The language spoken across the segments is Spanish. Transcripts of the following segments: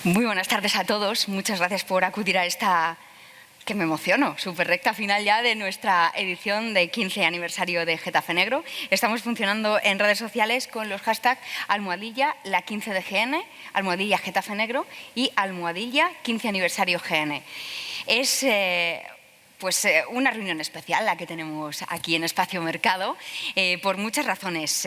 Muy buenas tardes a todos. Muchas gracias por acudir a esta, que me emociono, súper recta final ya de nuestra edición de 15 aniversario de Getafe Negro. Estamos funcionando en redes sociales con los hashtags almohadilla la 15 de GN, almohadilla Getafe Negro y almohadilla 15 aniversario GN. Es una reunión especial la que tenemos aquí en Espacio Mercado, por muchas razones.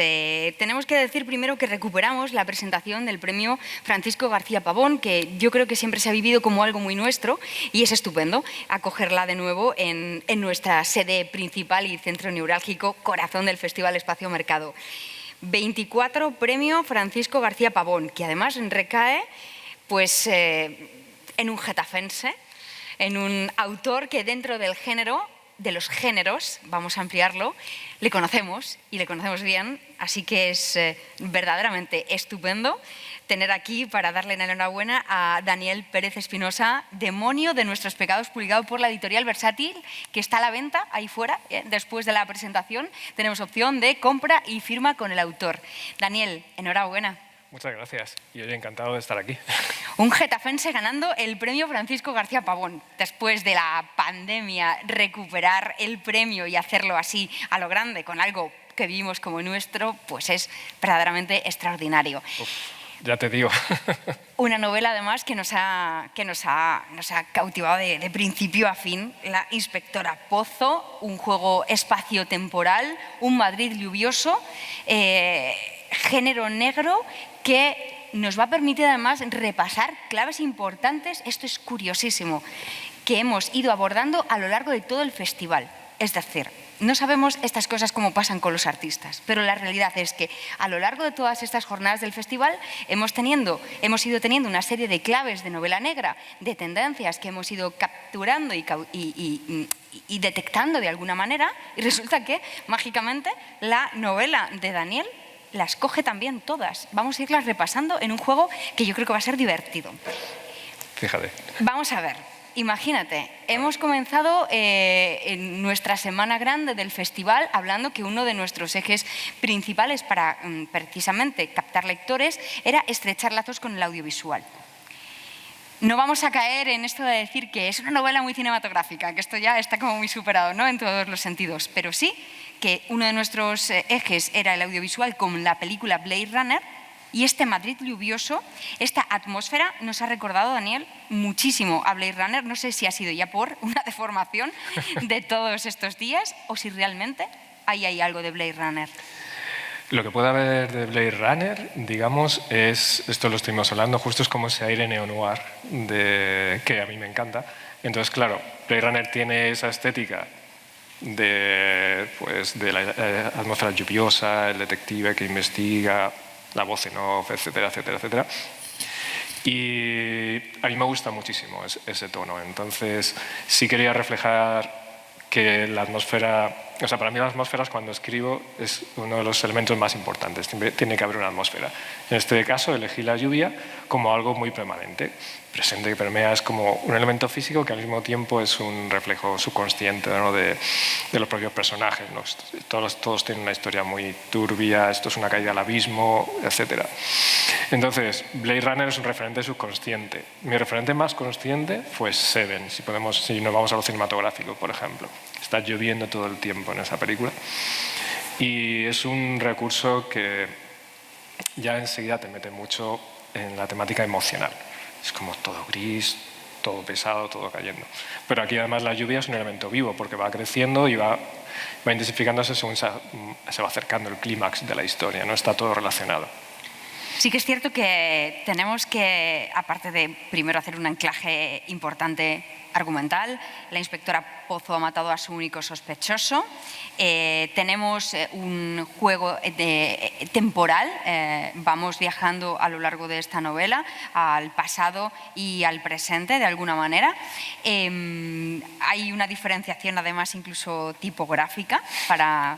Tenemos que decir primero que recuperamos la presentación del premio Francisco García Pavón, que yo creo que siempre se ha vivido como algo muy nuestro y es estupendo acogerla de nuevo en nuestra sede principal y centro neurálgico, corazón del Festival Espacio Mercado. 24 premio Francisco García Pavón, que además recae en un getafense, en un autor que dentro del género, de los géneros, vamos a ampliarlo, le conocemos y le conocemos bien, así que es verdaderamente estupendo tener aquí para darle la enhorabuena a Daniel Pérez Espinosa, Demonio de nuestros pecados, publicado por la editorial Versátil, que está a la venta ahí fuera. Después de la presentación tenemos opción de compra y firma con el autor. Daniel, enhorabuena. Muchas gracias. Y hoy encantado de estar aquí. Un getafense ganando el premio Francisco García Pavón. Después de la pandemia, recuperar el premio y hacerlo así a lo grande, con algo que vivimos como nuestro, pues es verdaderamente extraordinario. Uf, ya te digo. Una novela, además, que nos ha cautivado de principio a fin. La inspectora Pozo, un juego espacio-temporal, un Madrid lluvioso, género negro, que nos va a permitir además repasar claves importantes, esto es curiosísimo, que hemos ido abordando a lo largo de todo el festival. Es decir, no sabemos estas cosas como pasan con los artistas, pero la realidad es que a lo largo de todas estas jornadas del festival hemos ido teniendo una serie de claves de novela negra, de tendencias que hemos ido capturando y detectando de alguna manera, y resulta que mágicamente la novela de Daniel las coge también todas. Vamos a irlas repasando en un juego que yo creo que va a ser divertido. Fíjate. Vamos a ver, imagínate, hemos comenzado en nuestra semana grande del festival hablando que uno de nuestros ejes principales para precisamente captar lectores era estrechar lazos con el audiovisual. No vamos a caer en esto de decir que es una novela muy cinematográfica, que esto ya está como muy superado, ¿no?, en todos los sentidos, pero sí que uno de nuestros ejes era el audiovisual con la película Blade Runner, y este Madrid lluvioso, esta atmósfera nos ha recordado, Daniel, muchísimo a Blade Runner. No sé si ha sido ya por una deformación de todos estos días o si realmente ahí hay algo de Blade Runner. Lo que puede haber de Blade Runner, digamos, esto lo estuvimos hablando, justo es como ese aire neo-noir que a mí me encanta. Entonces, claro, Blade Runner tiene esa estética de la atmósfera lluviosa, el detective que investiga, la voz en off, etcétera, etcétera, etcétera. Y a mí me gusta muchísimo ese tono. Entonces, sí quería reflejar que la atmósfera, o sea, para mí la atmósfera cuando escribo es uno de los elementos más importantes, tiene que haber una atmósfera. En este caso elegí la lluvia como algo muy permanente, presente que permea, es como un elemento físico que al mismo tiempo es un reflejo subconsciente, ¿no?, de los propios personajes, ¿no? Todos tienen una historia muy turbia, esto es una caída al abismo, etc. Entonces, Blade Runner es un referente subconsciente. Mi referente más consciente fue Seven, si nos vamos a lo cinematográfico, por ejemplo. Está lloviendo todo el tiempo en esa película y es un recurso que ya enseguida te mete mucho en la temática emocional. Es como todo gris, todo pesado, todo cayendo. Pero aquí además la lluvia es un elemento vivo porque va creciendo y va intensificándose según se va acercando el clímax de la historia, ¿no? Está todo relacionado. Sí que es cierto que tenemos que, aparte de primero hacer un anclaje importante argumental, la inspectora Pozo ha matado a su único sospechoso, tenemos un juego temporal, vamos viajando a lo largo de esta novela al pasado y al presente de alguna manera. Hay una diferenciación además incluso tipográfica para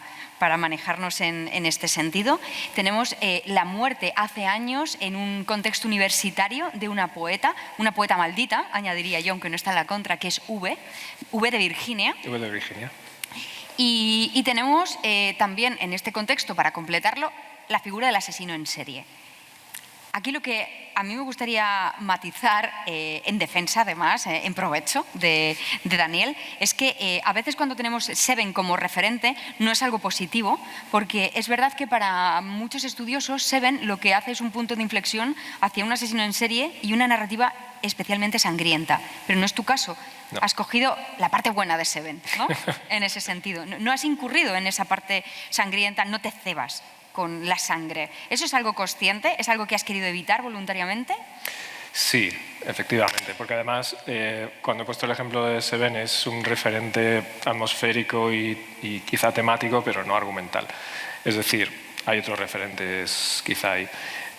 manejarnos en este sentido. Tenemos la muerte hace años en un contexto universitario de una poeta maldita, añadiría yo, aunque no está en la contra, que es V de Virginia. V de Virginia. Y tenemos también en este contexto, para completarlo, la figura del asesino en serie. Aquí lo que a mí me gustaría matizar, en defensa además, en provecho de Daniel, es que a veces cuando tenemos Seven como referente no es algo positivo, porque es verdad que para muchos estudiosos Seven lo que hace es un punto de inflexión hacia un asesino en serie y una narrativa especialmente sangrienta, pero no es tu caso. No. Has cogido la parte buena de Seven, ¿no? En ese sentido. No has incurrido en esa parte sangrienta, no te cebas con la sangre. ¿Eso es algo consciente? ¿Es algo que has querido evitar voluntariamente? Sí, efectivamente, porque además cuando he puesto el ejemplo de Seven es un referente atmosférico y quizá temático, pero no argumental. Es decir, hay otros referentes quizá ahí.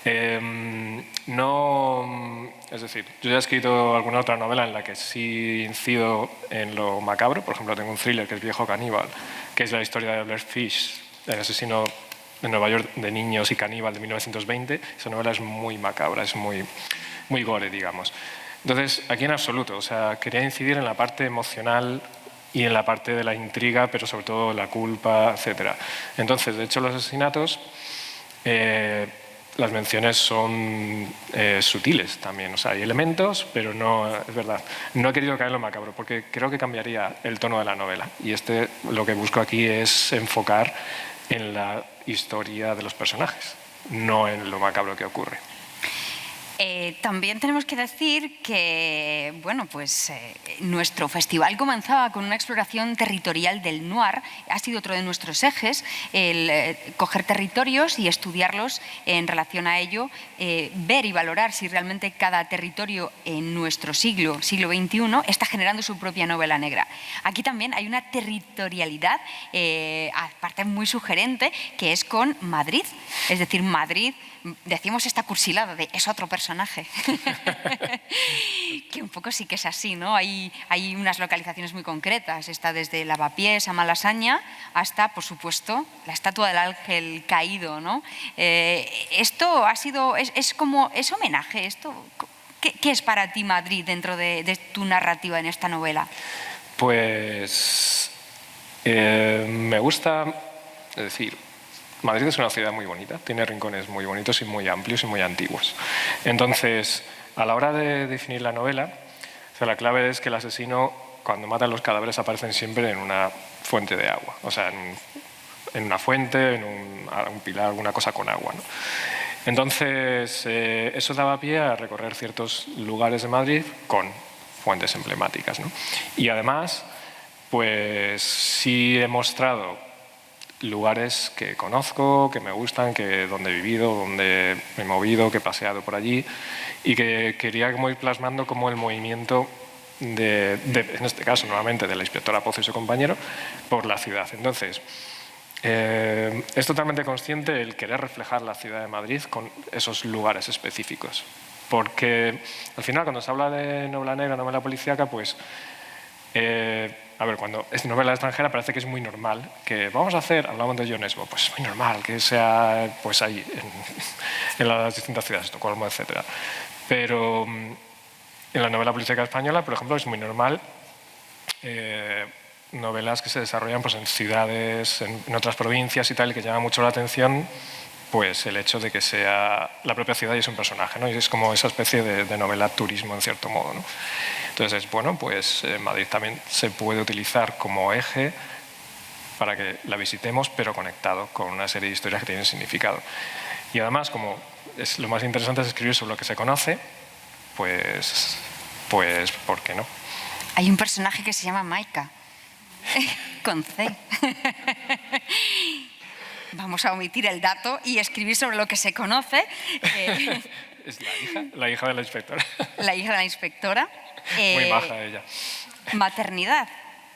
Es decir, yo ya he escrito alguna otra novela en la que sí incido en lo macabro. Por ejemplo, tengo un thriller que es Viejo Caníbal, que es la historia de Blair Fish, el asesino de Nueva York de niños y caníbal de 1920. Esa novela es muy macabra, es muy gore, digamos. Entonces, aquí en absoluto, o sea, quería incidir en la parte emocional y en la parte de la intriga, pero sobre todo la culpa, etc. Entonces, de hecho, los asesinatos, las menciones son sutiles también. O sea, hay elementos, pero no, es verdad, no he querido caer en lo macabro, porque creo que cambiaría el tono de la novela. Y lo que busco aquí es enfocar en la historia de los personajes, no en lo macabro que ocurre. También tenemos que decir que bueno, pues, nuestro festival comenzaba con una exploración territorial del noir. Ha sido otro de nuestros ejes, el coger territorios y estudiarlos en relación a ello, ver y valorar si realmente cada territorio en nuestro siglo XXI, está generando su propia novela negra. Aquí también hay una territorialidad, aparte muy sugerente, que es con Madrid. Es decir, Madrid, decimos esta cursilada de es otro personaje, que un poco sí que es así, ¿no? Hay unas localizaciones muy concretas, está desde Lavapiés a Malasaña hasta, por supuesto, la estatua del ángel caído, ¿no? Esto ha sido, es homenaje, ¿qué es para ti Madrid dentro de tu narrativa en esta novela? Pues me gusta, es decir, Madrid es una ciudad muy bonita, tiene rincones muy bonitos y muy amplios y muy antiguos. Entonces, a la hora de definir la novela, o sea, la clave es que el asesino, cuando mata a los cadáveres, aparecen siempre en una fuente de agua. O sea, en una fuente, en un pilar, alguna cosa con agua, ¿no? Entonces, eso daba pie a recorrer ciertos lugares de Madrid con fuentes emblemáticas, ¿no? Y además, pues sí he mostrado lugares que conozco, que me gustan, donde he vivido, donde me he movido, que he paseado por allí, y que quería como ir plasmando como el movimiento en este caso nuevamente de la inspectora Pozo y su compañero por la ciudad. Entonces, es totalmente consciente el querer reflejar la ciudad de Madrid con esos lugares específicos, porque al final cuando se habla de novela negra, novela policíaca, pues a ver, cuando es novela extranjera parece que es muy normal que hablamos de Jon Esbo, pues es muy normal que sea pues ahí, en las distintas ciudades, Estocolmo, etc. Pero en la novela policíaca española, por ejemplo, es muy normal novelas que se desarrollan pues, en ciudades, en otras provincias y tal, y que llama mucho la atención pues el hecho de que sea la propia ciudad y es un personaje, ¿no? Y es como esa especie de novela turismo, en cierto modo, ¿no? Entonces, bueno, pues Madrid también se puede utilizar como eje para que la visitemos, pero conectado con una serie de historias que tienen significado. Y además, como lo más interesante es escribir sobre lo que se conoce, pues ¿por qué no? Hay un personaje que se llama Maika, con C. Vamos a omitir el dato y escribir sobre lo que se conoce. Es la hija de la inspectora. La hija de la inspectora. Muy maja ella. Maternidad.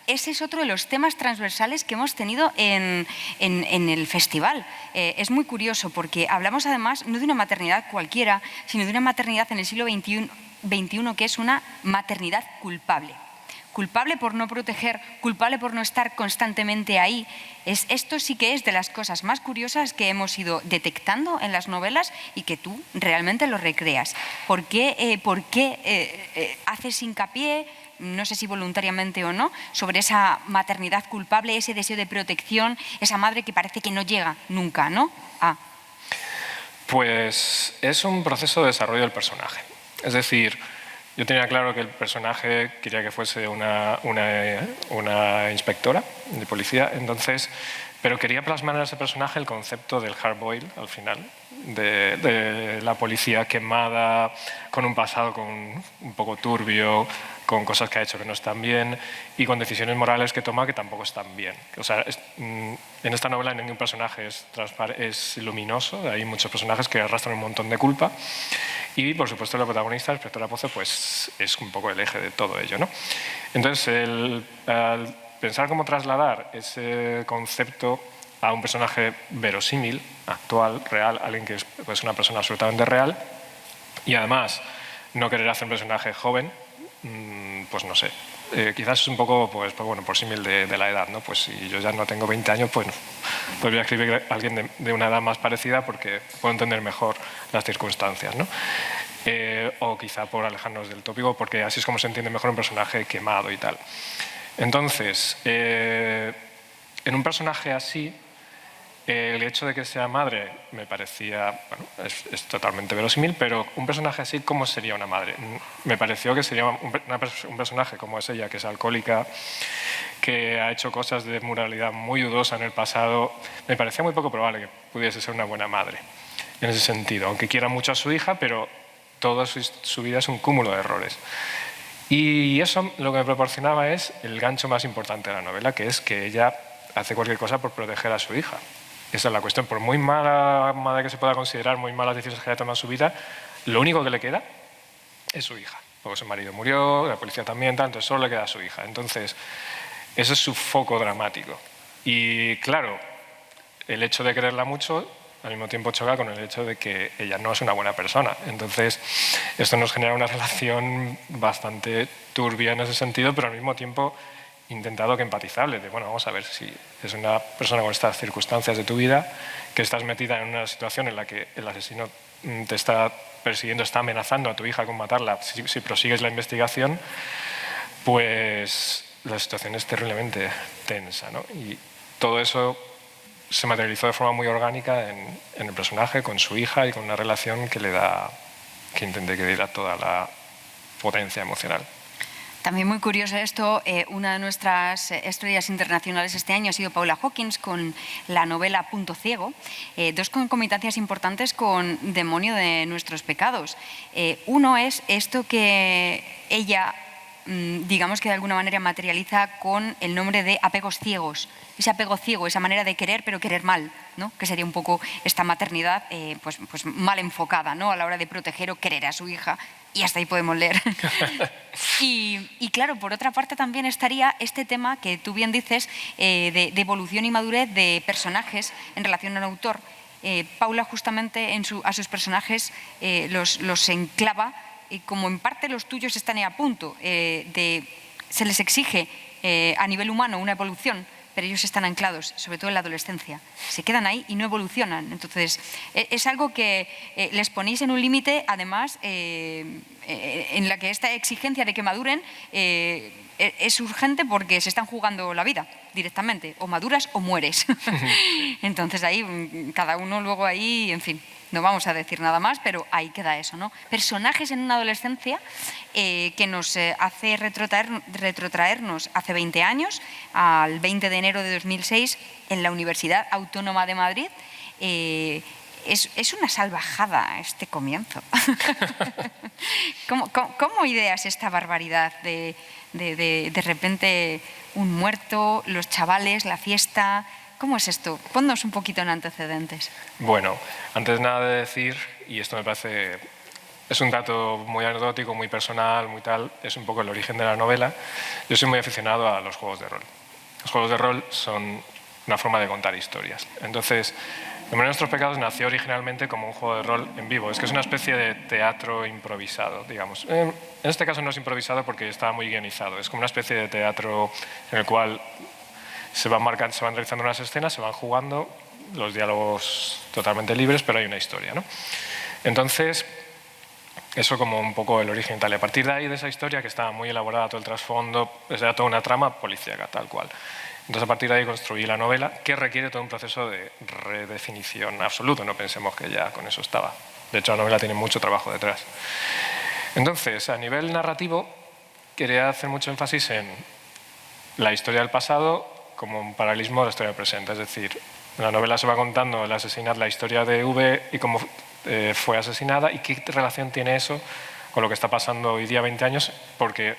Ese es otro de los temas transversales que hemos tenido en el festival. Es muy curioso porque hablamos además no de una maternidad cualquiera, sino de una maternidad en el siglo XXI que es una maternidad culpable. Culpable por no proteger, culpable por no estar constantemente ahí. Esto sí que es de las cosas más curiosas que hemos ido detectando en las novelas y que tú realmente lo recreas. ¿Por qué haces hincapié no sé si voluntariamente o no, sobre esa maternidad culpable, ese deseo de protección, esa madre que parece que no llega nunca, ¿no? Pues es un proceso de desarrollo del personaje. Es decir, yo tenía claro que el personaje quería que fuese una inspectora de policía, entonces, pero quería plasmar en ese personaje el concepto del hard boil al final, de la policía quemada, con un pasado un poco turbio, con cosas que ha hecho que no están bien y con decisiones morales que toma que tampoco están bien. O sea, en esta novela ningún personaje es luminoso, hay muchos personajes que arrastran un montón de culpa y, por supuesto, la protagonista, la inspectora Pozo, pues es un poco el eje de todo ello, ¿no? Entonces, al pensar cómo trasladar ese concepto a un personaje verosímil, actual, real, alguien que es pues, una persona absolutamente real, y además no querer hacer un personaje joven, pues no sé, quizás es un poco pues bueno, por símil de la edad, ¿no? Pues si yo ya no tengo 20 años, pues voy a escribir a alguien de una edad más parecida porque puedo entender mejor las circunstancias, ¿no? O quizá por alejarnos del tópico, porque así es como se entiende mejor un personaje quemado y tal. Entonces, en un personaje así, el hecho de que sea madre me parecía, bueno, es totalmente verosímil, pero un personaje así, ¿cómo sería una madre? Me pareció que sería un personaje como es ella, que es alcohólica, que ha hecho cosas de moralidad muy dudosa en el pasado. Me parecía muy poco probable que pudiese ser una buena madre, en ese sentido, aunque quiera mucho a su hija, pero toda su vida es un cúmulo de errores. Y eso lo que me proporcionaba es el gancho más importante de la novela, que es que ella hace cualquier cosa por proteger a su hija. Esa es la cuestión. Por muy mala madre que se pueda considerar, muy malas decisiones que haya tomado en su vida, lo único que le queda es su hija. Luego su marido murió, la policía también, entonces solo le queda a su hija. Entonces, ese es su foco dramático. Y claro, el hecho de quererla mucho al mismo tiempo choca con el hecho de que ella no es una buena persona. Entonces, esto nos genera una relación bastante turbia en ese sentido, pero al mismo tiempo intentado que empatizable, de bueno, vamos a ver si es una persona con estas circunstancias de tu vida, que estás metida en una situación en la que el asesino te está persiguiendo, está amenazando a tu hija con matarla, si prosigues la investigación, pues la situación es terriblemente tensa, ¿no? Y todo eso se materializó de forma muy orgánica en el personaje, con su hija y con una relación que intenté que diera toda la potencia emocional. También muy curioso esto, una de nuestras estrellas internacionales este año ha sido Paula Hawkins con la novela Punto Ciego, dos concomitancias importantes con Demonio de nuestros pecados. Uno es esto que ella, digamos que de alguna manera materializa con el nombre de apegos ciegos, ese apego ciego, esa manera de querer pero querer mal, ¿no? Que sería un poco esta maternidad pues mal enfocada, ¿no? A la hora de proteger o querer a su hija. Y hasta ahí podemos leer. y claro, por otra parte también estaría este tema que tú bien dices de evolución y madurez de personajes en relación al autor. Paula justamente a sus personajes los enclava como en parte los tuyos están a punto. Se les exige a nivel humano una evolución, pero ellos están anclados, sobre todo en la adolescencia. Se quedan ahí y no evolucionan. Entonces, es algo que les ponéis en un límite, además, en la que esta exigencia de que maduren es urgente porque se están jugando la vida directamente. O maduras o mueres. Entonces, ahí, cada uno luego ahí, en fin, no vamos a decir nada más, pero ahí queda eso, ¿no? Personajes en una adolescencia que nos hace retrotraernos hace 20 años, al 20 de enero de 2006, en la Universidad Autónoma de Madrid. Es una salvajada este comienzo. ¿Cómo ideas esta barbaridad de repente un muerto, los chavales, la fiesta? ¿Cómo es esto? Ponnos un poquito en antecedentes. Bueno, antes de nada de decir, y esto me parece, es un dato muy anecdótico, muy personal, muy tal, es un poco el origen de la novela. Yo soy muy aficionado a los juegos de rol. Los juegos de rol son una forma de contar historias. Entonces, Demonio de nuestros pecados nació originalmente como un juego de rol en vivo. Es que es una especie de teatro improvisado, digamos. En este caso no es improvisado porque estaba muy guionizado. Es como una especie de teatro en el cual se van realizando unas escenas, se van jugando, los diálogos totalmente libres, pero hay una historia, ¿no? Entonces, Eso como un poco el origen tal. Y a partir de ahí, de esa historia, que estaba muy elaborada, todo el trasfondo, era toda una trama policíaca, tal cual. Entonces, a partir de ahí construí la novela, que requiere todo un proceso de redefinición absoluto. No pensemos que ya con eso estaba. De hecho, la novela tiene mucho trabajo detrás. Entonces, a nivel narrativo, quería hacer mucho énfasis en la historia del pasado como un paralelismo a la historia del presente. Es decir, en la novela se va contando la historia de V y cómo fue asesinada y qué relación tiene eso con lo que está pasando hoy día 20 años, porque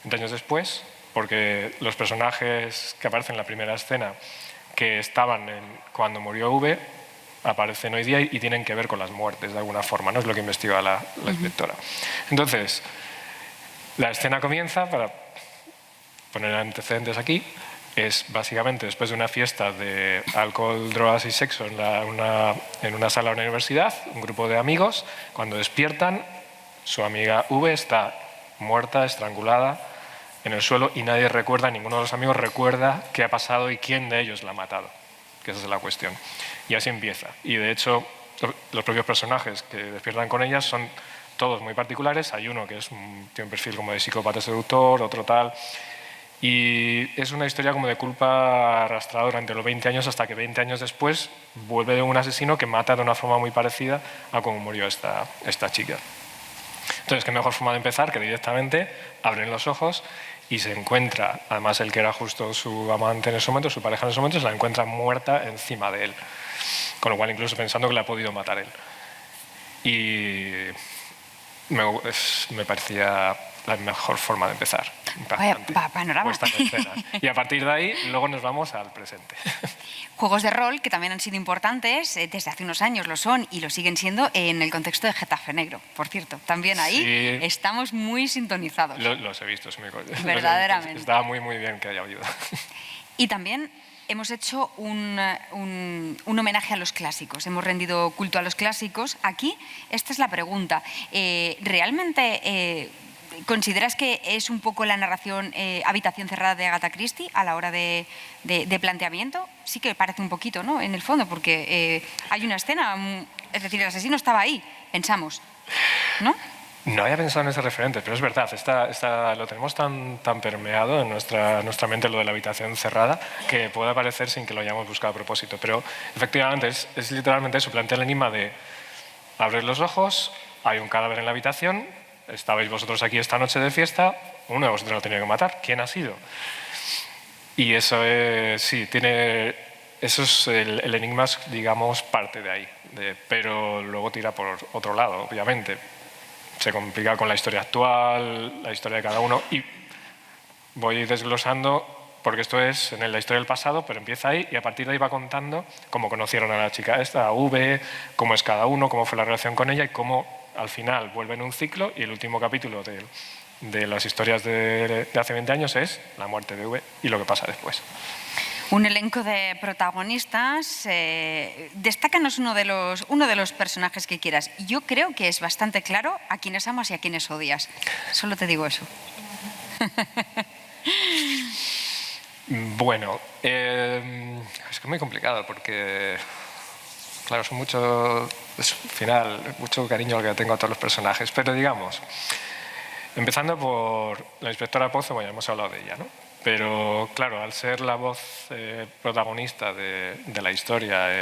20 años después, porque los personajes que aparecen en la primera escena que estaban cuando murió V aparecen hoy día y tienen que ver con las muertes de alguna forma, ¿no? Es lo que investiga la inspectora. Entonces, la escena comienza, para poner antecedentes aquí, es básicamente después de una fiesta de alcohol, drogas y sexo en una sala de una universidad, un grupo de amigos, cuando despiertan, su amiga V está muerta, estrangulada en el suelo y nadie recuerda, ninguno de los amigos recuerda qué ha pasado y quién de ellos la ha matado, que esa es la cuestión. Y así empieza. Y de hecho, los propios personajes que despiertan con ellas son todos muy particulares. Hay uno que tiene un perfil como de psicópata seductor, otro tal. Y es una historia como de culpa arrastrada durante los 20 años hasta que 20 años después vuelve de un asesino que mata de una forma muy parecida a cómo murió esta chica. Entonces, qué mejor forma de empezar que directamente abren los ojos y se encuentra, además el que era justo su amante en ese momento, su pareja en ese momento, se la encuentra muerta encima de él. Con lo cual incluso pensando que la ha podido matar él. Y me parecía la mejor forma de empezar. Vaya panorama. Y a partir de ahí, luego nos vamos al presente. Juegos de rol que también han sido importantes, desde hace unos años lo son y lo siguen siendo en el contexto de Getafe Negro, por cierto. También ahí sí, estamos muy sintonizados. Los he visto, verdaderamente. Estaba muy, muy bien que haya habido. Y también hemos hecho un homenaje a los clásicos, hemos rendido culto a los clásicos. Aquí, esta es la pregunta. ¿Realmente consideras que es un poco la narración Habitación cerrada de Agatha Christie a la hora de planteamiento? Sí que parece un poquito, ¿no?, en el fondo, porque hay una escena, es decir, el asesino estaba ahí, pensamos, ¿no? No había pensado en ese referente, pero es verdad, lo tenemos tan permeado en nuestra mente, lo de la habitación cerrada, que puede aparecer sin que lo hayamos buscado a propósito. Pero efectivamente es literalmente eso, plantea el enigma de abrir los ojos, hay un cadáver en la habitación, estabais vosotros aquí esta noche de fiesta, uno de vosotros lo tenía que matar, ¿quién ha sido? Y eso es, eso es el enigma, digamos, parte de ahí, pero luego tira por otro lado, obviamente. Se complica con la historia actual, la historia de cada uno, y voy desglosando, porque esto es en la historia del pasado, pero empieza ahí y a partir de ahí va contando cómo conocieron a la chica esta, a V, cómo es cada uno, cómo fue la relación con ella y cómo al final vuelve en un ciclo y el último capítulo de las historias de hace 20 años es la muerte de V y lo que pasa después. Un elenco de protagonistas. Destácanos uno de los personajes que quieras. Yo creo que es bastante claro a quienes amas y a quienes odias. Solo te digo eso. Bueno, es que es muy complicado porque, claro, es al final, mucho cariño que tengo a todos los personajes. Pero digamos, empezando por la inspectora Pozo, bueno, ya hemos hablado de ella, ¿no? Pero claro, al ser la voz protagonista de la historia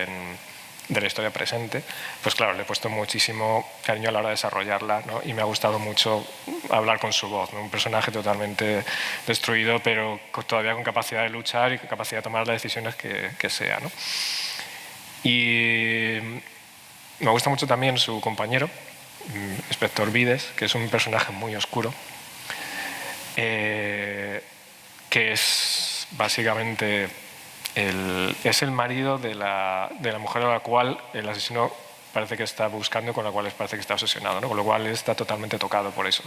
presente, pues claro, le he puesto muchísimo cariño a la hora de desarrollarla, ¿no? Y me ha gustado mucho hablar con su voz, ¿no? Un personaje totalmente destruido, pero todavía con capacidad de luchar y con capacidad de tomar las decisiones que sea, ¿no? Y me gusta mucho también su compañero, Inspector Vides, que es un personaje muy oscuro, que es básicamente es el marido de la mujer a la cual el asesino parece que está buscando y con la cual parece que está obsesionado, ¿no? Con lo cual está totalmente tocado por eso.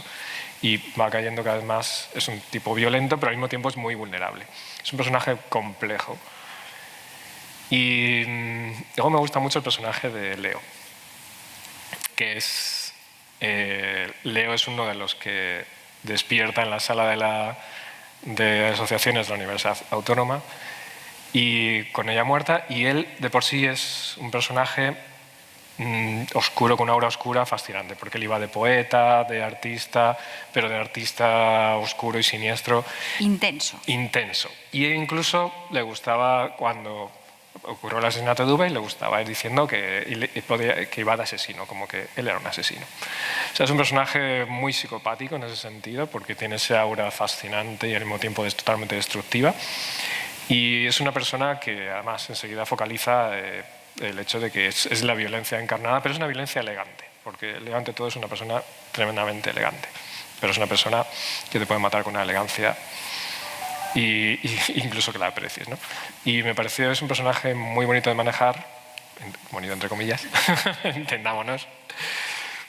Y va cayendo cada vez más, es un tipo violento, pero al mismo tiempo es muy vulnerable. Es un personaje complejo. Y luego me gusta mucho el personaje de Leo, que es... Leo es uno de los que despierta en la sala de asociaciones de la Universidad Autónoma y con ella muerta, y él de por sí es un personaje oscuro, con una aura oscura fascinante, porque él iba de poeta, de artista, pero de artista oscuro y siniestro. Intenso. Intenso. Y incluso le gustaba, cuando ocurrió el asesinato de Ube, le gustaba ir diciendo que iba de asesino, como que él era un asesino. O sea, es un personaje muy psicopático en ese sentido, porque tiene esa aura fascinante y al mismo tiempo es totalmente destructiva. Y es una persona que además enseguida focaliza el hecho de que es la violencia encarnada, pero es una violencia elegante, porque elegante todo es una persona tremendamente elegante, pero es una persona que te puede matar con una elegancia y incluso que la aprecies, ¿no? Y me pareció, es un personaje muy bonito de manejar, bonito entre comillas, entendámonos,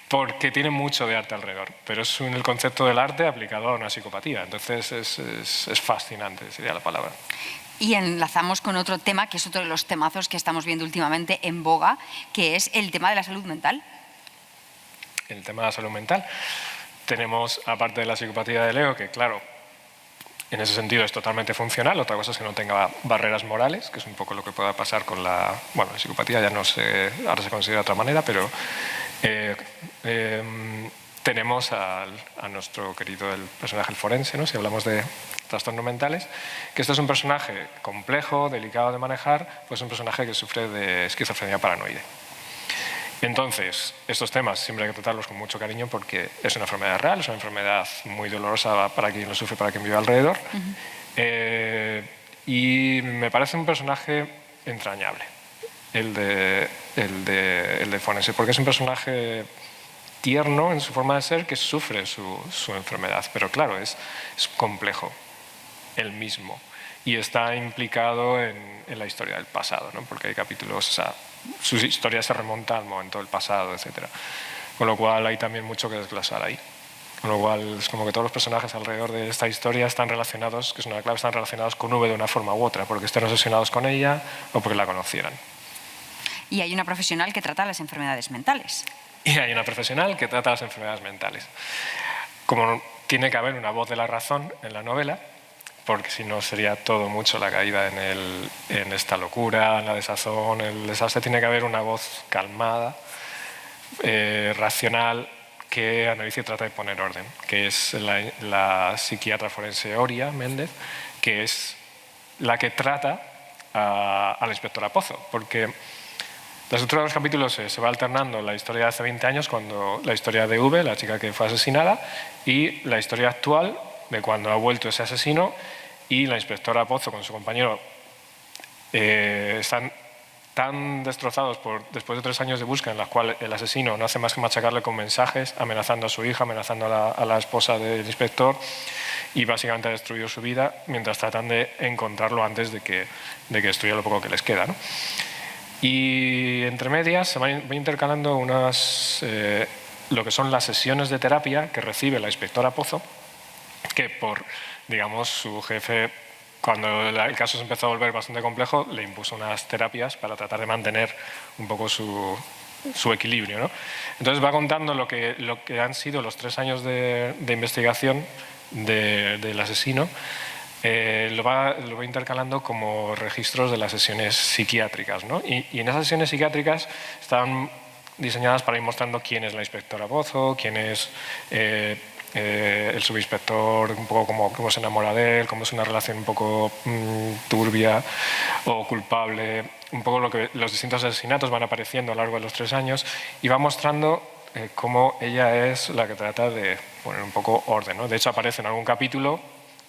porque tiene mucho de arte alrededor, pero es el concepto del arte aplicado a una psicopatía, entonces es fascinante, sería la palabra. Y enlazamos con otro tema, que es otro de los temazos que estamos viendo últimamente en boga, que es el tema de la salud mental. El tema de la salud mental. Tenemos, aparte de la psicopatía de Leo, que claro, en ese sentido es totalmente funcional, otra cosa es que no tenga barreras morales, que es un poco lo que pueda pasar con la psicopatía, ya no sé, ahora se considera de otra manera, pero tenemos a nuestro querido el personaje el forense, ¿no? Si hablamos de trastornos mentales, que este es un personaje complejo, delicado de manejar, pues es un personaje que sufre de esquizofrenia paranoide. Entonces, estos temas siempre hay que tratarlos con mucho cariño porque es una enfermedad real, es una enfermedad muy dolorosa para quien lo sufre, para quien vive alrededor. Y me parece un personaje entrañable, el de forense, porque es un personaje tierno en su forma de ser que sufre su enfermedad, pero claro, es complejo él mismo y está implicado en la historia del pasado, ¿no? Porque hay capítulos, o sea, su historia se remonta al momento del pasado, etc. Con lo cual hay también mucho que desglosar ahí. Con lo cual es como que todos los personajes alrededor de esta historia están relacionados, que es una clave, están relacionados con V de una forma u otra, porque estén obsesionados con ella o porque la conocieran. Y hay una profesional que trata las enfermedades mentales. Y hay una profesional que trata las enfermedades mentales. Como tiene que haber una voz de la razón en la novela, porque si no sería todo mucho la caída en esta locura, en la desazón, el desastre, tiene que haber una voz calmada, racional, que analice y trata de poner orden, que es la psiquiatra forense Oria Méndez, que es la que trata a la inspectora Pozo, porque la estructura de los capítulos se va alternando la historia de hace 20 años, cuando la historia de V, la chica que fue asesinada, y la historia actual de cuando ha vuelto ese asesino, y la inspectora Pozo con su compañero están tan destrozados después de 3 años de búsqueda en las cuales el asesino no hace más que machacarle con mensajes, amenazando a su hija, amenazando a la esposa del inspector, y básicamente ha destruido su vida mientras tratan de encontrarlo antes de que destruya lo poco que les queda, ¿no? Y entre medias se van intercalando lo que son las sesiones de terapia que recibe la inspectora Pozo, que por, digamos, su jefe, cuando el caso se empezó a volver bastante complejo, le impuso unas terapias para tratar de mantener un poco su equilibrio, ¿no? Entonces va contando lo que han sido los 3 años de investigación del asesino. Lo va intercalando como registros de las sesiones psiquiátricas, ¿no? Y en esas sesiones psiquiátricas están diseñadas para ir mostrando quién es la inspectora Pozo, quién es el subinspector, un poco cómo se enamora de él, cómo es una relación un poco turbia o culpable, un poco lo que los distintos asesinatos van apareciendo a lo largo de los 3 años, y va mostrando cómo ella es la que trata de poner un poco orden, ¿no? De hecho, aparece en algún capítulo,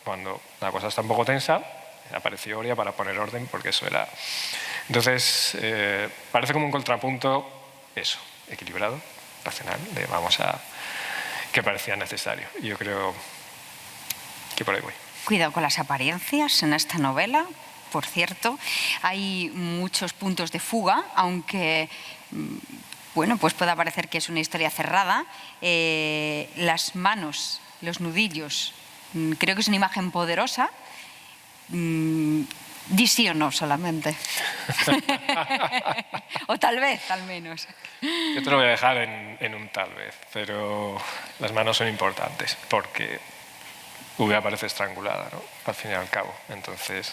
cuando la cosa está un poco tensa, apareció Oria para poner orden, porque eso era... Entonces, parece como un contrapunto, eso, equilibrado, racional, de que parecía necesario. Y yo creo que por ahí voy. Cuidado con las apariencias en esta novela. Por cierto, hay muchos puntos de fuga, aunque bueno, pues pueda parecer que es una historia cerrada. Las manos, los nudillos, creo que es una imagen poderosa. Di sí o no solamente. O tal vez, al menos. Yo te lo voy a dejar en un tal vez, pero las manos son importantes, porque V aparece estrangulada, ¿no? Al fin y al cabo. Entonces,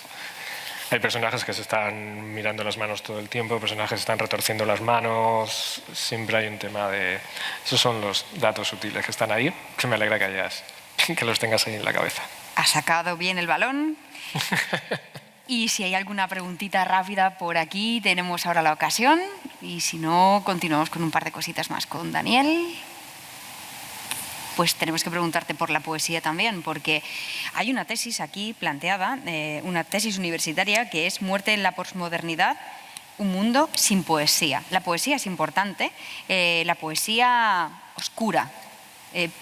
Hay personajes que se están mirando las manos todo el tiempo, personajes que están retorciendo las manos, siempre hay un tema de... Esos son los datos sutiles que están ahí, que me alegra que los tengas ahí en la cabeza. Has sacado bien el balón. Y si hay alguna preguntita rápida por aquí, tenemos ahora la ocasión. Y si no, continuamos con un par de cositas más con Daniel. Pues tenemos que preguntarte por la poesía también, porque hay una tesis aquí planteada, una tesis universitaria, que es Muerte en la posmodernidad, un mundo sin poesía. La poesía es importante, la poesía oscura.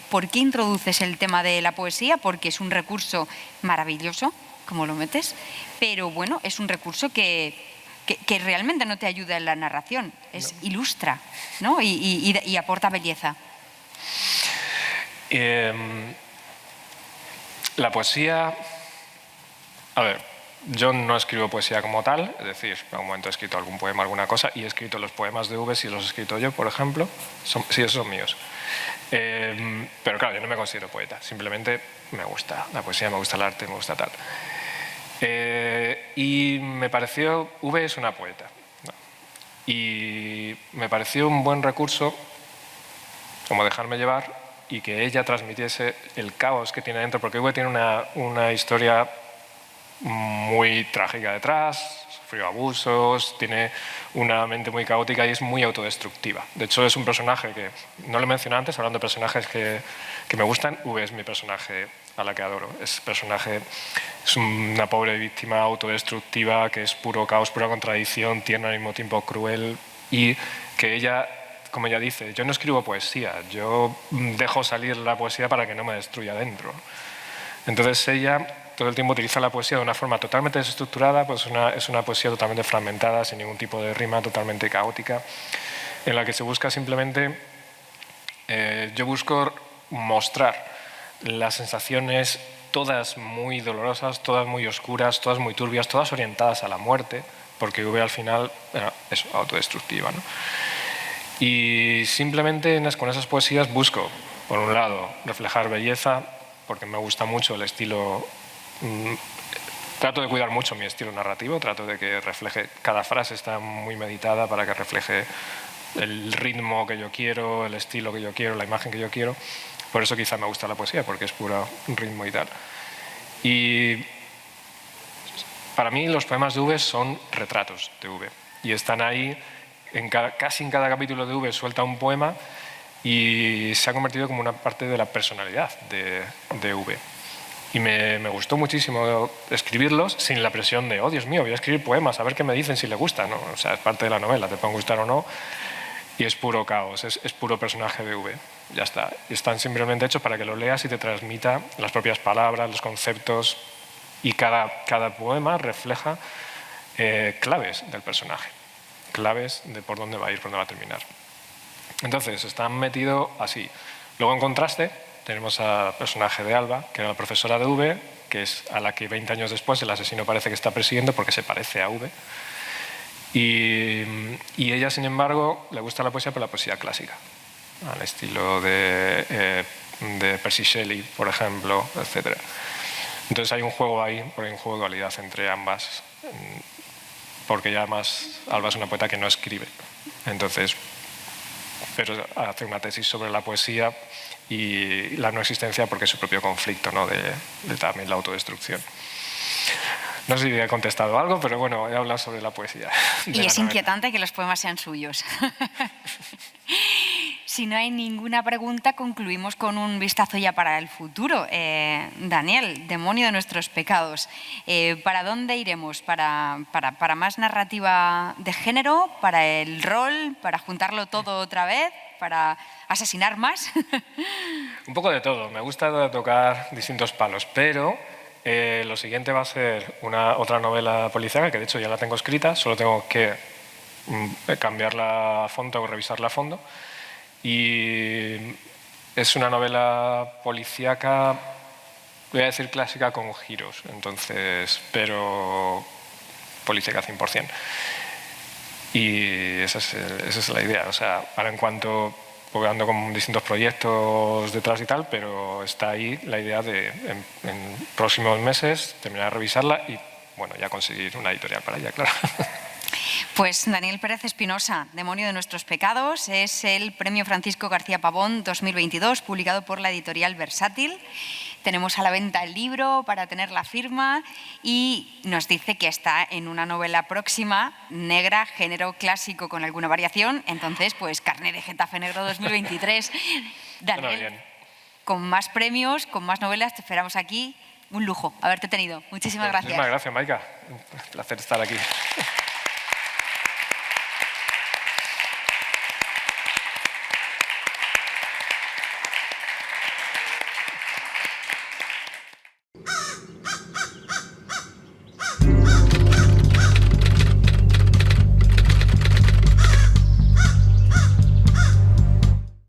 ¿Por qué introduces el tema de la poesía? Porque es un recurso maravilloso, como lo metes, pero bueno, es un recurso que realmente no te ayuda en la narración, ilustra, ¿no? y aporta belleza. La poesía... A ver, yo no escribo poesía como tal, es decir, en algún momento he escrito algún poema, alguna cosa, y he escrito los poemas de V, si los he escrito yo, por ejemplo, sí, esos son míos. Pero claro, yo no me considero poeta, simplemente me gusta la poesía, me gusta el arte, me gusta tal. Y me pareció, V es una poeta, ¿no? Y me pareció un buen recurso como dejarme llevar y que ella transmitiese el caos que tiene dentro, porque V tiene una historia muy trágica detrás, sufrió abusos, tiene una mente muy caótica y es muy autodestructiva. De hecho, es un personaje que, no lo he mencionado antes, hablando de personajes que me gustan, V es mi personaje a la que adoro. Es una pobre víctima autodestructiva que es puro caos, pura contradicción, tierna al mismo tiempo cruel, y que ella, como ella dice, yo no escribo poesía, yo dejo salir la poesía para que no me destruya dentro. Entonces ella todo el tiempo utiliza la poesía de una forma totalmente desestructurada, pues es una poesía totalmente fragmentada, sin ningún tipo de rima, totalmente caótica, en la que se busca simplemente, yo busco mostrar las sensaciones todas muy dolorosas, todas muy oscuras, todas muy turbias, todas orientadas a la muerte, porque V al final es autodestructiva, ¿no? Y simplemente con esas poesías busco, por un lado, reflejar belleza, porque me gusta mucho el estilo... Trato de cuidar mucho mi estilo narrativo, trato de que refleje, cada frase está muy meditada para que refleje el ritmo que yo quiero, el estilo que yo quiero, la imagen que yo quiero. Por eso quizá me gusta la poesía, porque es puro ritmo y tal. Y para mí los poemas de V son retratos de V. Y están ahí, casi en cada capítulo de V suelta un poema y se ha convertido como una parte de la personalidad de V. Y me gustó muchísimo escribirlos sin la presión de, oh Dios mío, voy a escribir poemas, a ver qué me dicen si les gusta. No, o sea, es parte de la novela, te pueden gustar o no. Y es puro caos, es puro personaje de V. Ya está. Están simplemente hechos para que lo leas y te transmita las propias palabras, los conceptos. Y cada poema refleja claves del personaje. Claves de por dónde va a ir, por dónde va a terminar. Entonces, están metidos así. Luego, en contraste, tenemos al personaje de Alba, que era la profesora de V, que es a la que 20 años después el asesino parece que está persiguiendo porque se parece a V. Y ella, sin embargo, le gusta la poesía, pero la poesía clásica, al estilo de Percy Shelley, por ejemplo, etc. Entonces hay un juego ahí, porque hay un juego de dualidad entre ambas, porque ya además Alba es una poeta que no escribe. Entonces, pero hace una tesis sobre la poesía y la no existencia porque es su propio conflicto, ¿no? de también la autodestrucción. No sé si he contestado algo, pero bueno, he hablado sobre la poesía. Y es inquietante que los poemas sean suyos. Si no hay ninguna pregunta, concluimos con un vistazo ya para el futuro. Daniel, demonio de nuestros pecados, ¿para dónde iremos? ¿Para más narrativa de género? ¿Para el rol? ¿Para juntarlo todo otra vez? ¿Para asesinar más? Un poco de todo. Me gusta tocar distintos palos, pero lo siguiente va a ser otra novela policíaca, que de hecho ya la tengo escrita, solo tengo que cambiarla a fondo o revisarla a fondo. Y es una novela policíaca, voy a decir clásica con giros, entonces, pero policíaca 100%. Y esa es la idea. O sea, ahora en cuanto, porque ando con distintos proyectos detrás y tal, pero está ahí la idea de en próximos meses terminar de revisarla y bueno, ya conseguir una editorial para ella, claro. Pues Daniel Pérez Espinosa, Demonio de nuestros pecados, es el Premio Francisco García Pavón 2022, publicado por la editorial Versátil. Tenemos a la venta el libro para tener la firma y nos dice que está en una novela próxima, negra, género clásico con alguna variación. Entonces, pues Carné de Getafe Negro 2023. Daniel, Bueno, bien. con más premios, con más novelas, te esperamos aquí. Un lujo haberte tenido. Muchísimas gracias. Muchísimas gracias, Maika. Un placer estar aquí.